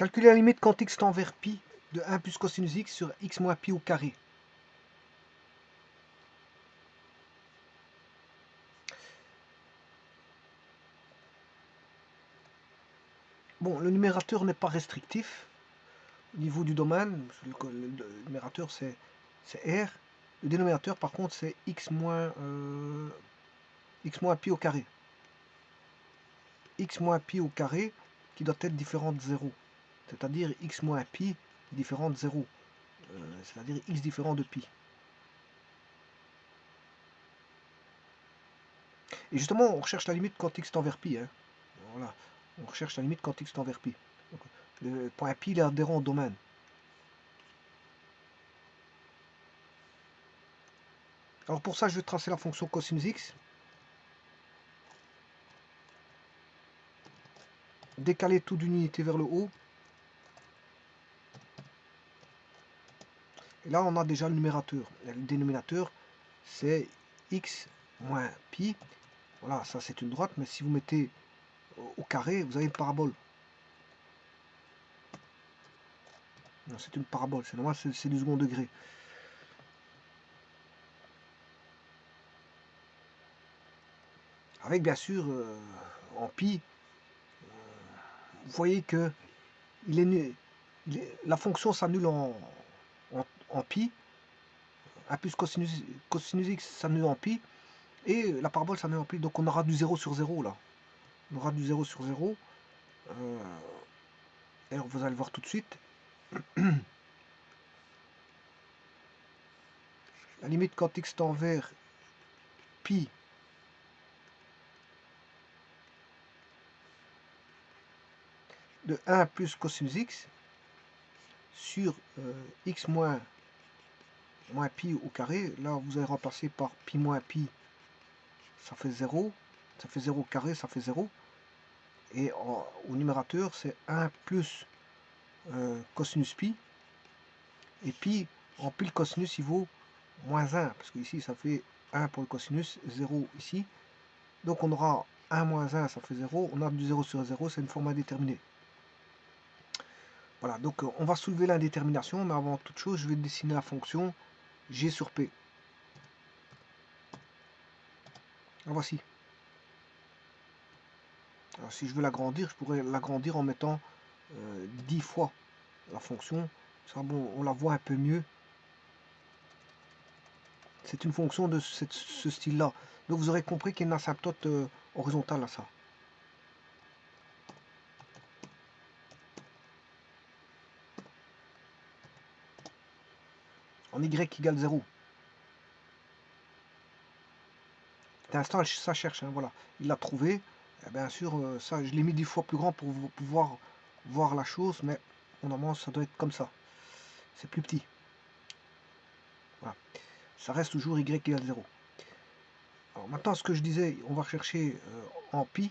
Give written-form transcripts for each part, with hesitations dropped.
Calculer la limite quand x tend vers pi de 1 plus cosinus x sur x moins pi au carré. Bon, le numérateur n'est pas restrictif au niveau du domaine. Le numérateur c'est R. Le dénominateur par contre c'est x moins pi au carré. X moins pi au carré qui doit être différent de 0. C'est-à-dire x moins pi différent de 0. C'est-à-dire x différent de pi. Et justement, on recherche la limite quand x tend vers pi. Hein. Voilà. On recherche la limite quand x tend vers pi. Donc, le point pi est adhérent au domaine. Alors pour ça, je vais tracer la fonction cosinus x. Décaler tout d'une unité vers le haut. Et là, on a déjà le numérateur. Le dénominateur, c'est x moins pi. Voilà, ça c'est une droite, mais si vous mettez au carré, vous avez une parabole. C'est une parabole, c'est normal, c'est du second degré. Avec bien sûr, en pi, vous voyez que la fonction s'annule en pi. 1 plus cosinus x s'annule en pi. Et la parabole s'annule en pi. Donc on aura du 0 sur 0 là. On aura du 0 sur 0. Alors vous allez voir tout de suite. La limite quand x tend vers pi de 1 plus cosinus x sur x moins pi au carré. Là, vous allez remplacer par pi moins pi, ça fait 0. Ça fait 0 au carré, ça fait 0. Et au numérateur, c'est 1 plus cosinus pi. Et pi, en pi, le cosinus, il vaut moins 1. Parce que ici, ça fait 1 pour le cosinus, 0 ici. Donc, on aura 1 moins 1, ça fait 0. On a du 0 sur 0, c'est une forme indéterminée. Voilà, donc on va soulever l'indétermination, mais avant toute chose, je vais dessiner la fonction g sur p. La voici. Alors, si je veux l'agrandir, je pourrais l'agrandir en mettant 10 fois la fonction. Ça, bon, on la voit un peu mieux. C'est une fonction de ce style-là. Donc vous aurez compris qu'il y a une asymptote horizontale à ça. En y égale 0. L'instant, ça cherche, hein, voilà. Il l'a trouvé. Et bien sûr, ça, je l'ai mis 10 fois plus grand pour pouvoir voir la chose, mais normalement, ça doit être comme ça. C'est plus petit. Voilà. Ça reste toujours y égale 0. Alors maintenant, ce que je disais, on va rechercher en pi.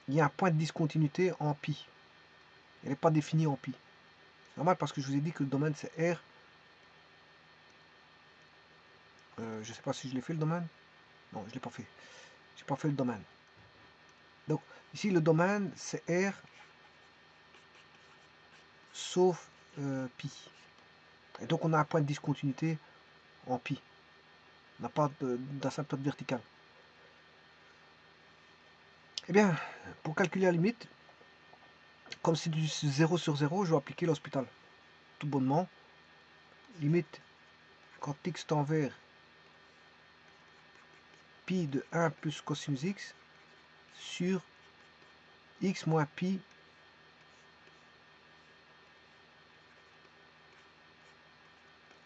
Il y a un point de discontinuité en pi. Elle n'est pas définie en pi. C'est normal parce que je vous ai dit que le domaine c'est R. Je ne sais pas si je l'ai fait le domaine. Non, je ne l'ai pas fait. J'ai pas fait le domaine. Donc ici le domaine c'est R sauf pi. Et donc on a un point de discontinuité en pi. On n'a pas d'asymptote verticale. Eh bien, pour calculer la limite, comme c'est du 0 sur 0, je vais appliquer l'hospital. Tout bonnement. Limite quand x tend vers pi de 1 plus cosinus x sur x moins pi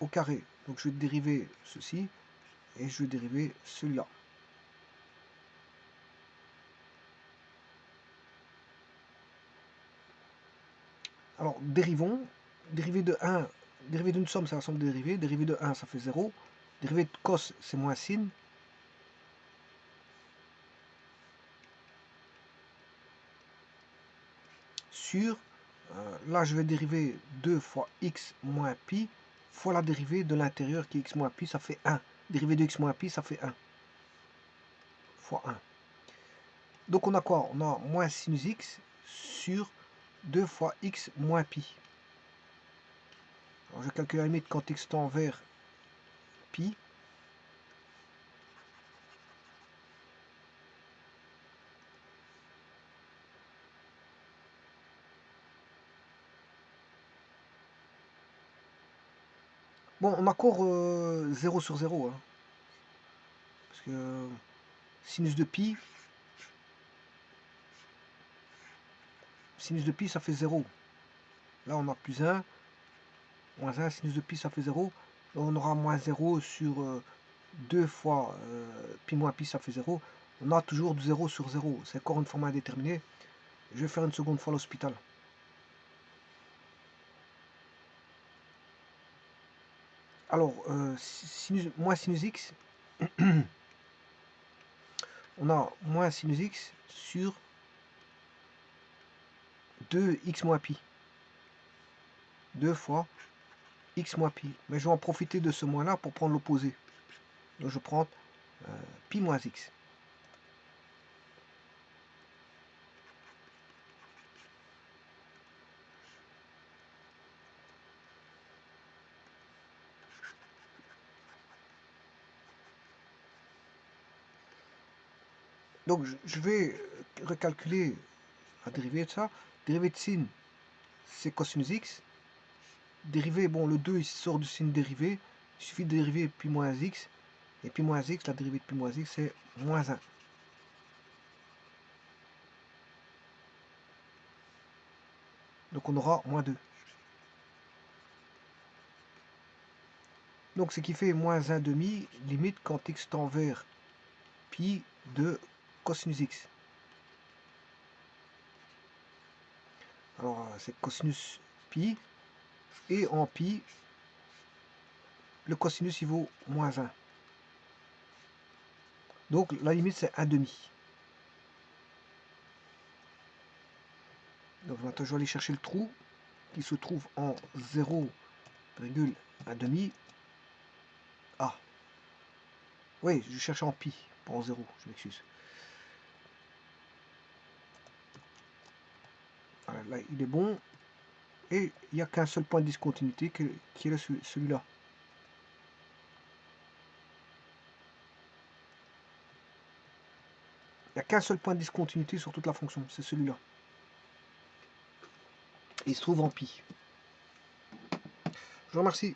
au carré. Donc je vais dériver ceci et je vais dériver celui-là. Alors dérivons. Dérivé de 1, dérivé d'une somme c'est la somme de dérivées. Dérivé de 1 ça fait 0. Dérivé de cos c'est moins sin. Sur, là je vais dériver 2 fois x moins pi fois la dérivée de l'intérieur qui est x moins pi, ça fait 1. Dérivée de x moins pi, ça fait 1. Fois 1. Donc on a quoi? On a moins sinus x sur 2 fois x moins pi. Alors je calcule la limite quand x tend vers pi. Bon, on a encore 0 sur 0. Hein, parce que sinus de pi, ça fait 0. Là, on a plus 1. Moins 1, sinus de pi, ça fait 0. On aura moins 0 sur 2 fois pi moins pi, ça fait 0. On a toujours du 0 sur 0. C'est encore une forme indéterminée. Je vais faire une seconde fois l'hospital. Alors, moins sinus x, on a moins sinus x sur 2x moins pi. 2 fois x moins pi. Mais je vais en profiter de ce moins là pour prendre l'opposé. Donc je prends pi moins x. Donc je vais recalculer la dérivée de ça. Dérivée de sin, c'est cosinus x. Dérivée, bon, le 2 il sort du signe dérivé. Il suffit de dériver pi moins x. Et pi moins x, la dérivée de pi moins x, c'est moins 1. Donc on aura moins 2. Donc ce qui fait moins 1 demi, limite quand x tend vers pi de cosinus x. Alors c'est cosinus pi. Et en pi, le cosinus il vaut moins 1. Donc la limite c'est 1 demi. Donc maintenant je vais aller chercher le trou qui se trouve en 0,1 demi. Ah, oui, je cherche en pi, pas en 0, je m'excuse. Voilà, là il est bon. Et il n'y a qu'un seul point de discontinuité qui est celui-là. Il n'y a qu'un seul point de discontinuité sur toute la fonction, c'est celui-là. Il se trouve en pi. Je vous remercie.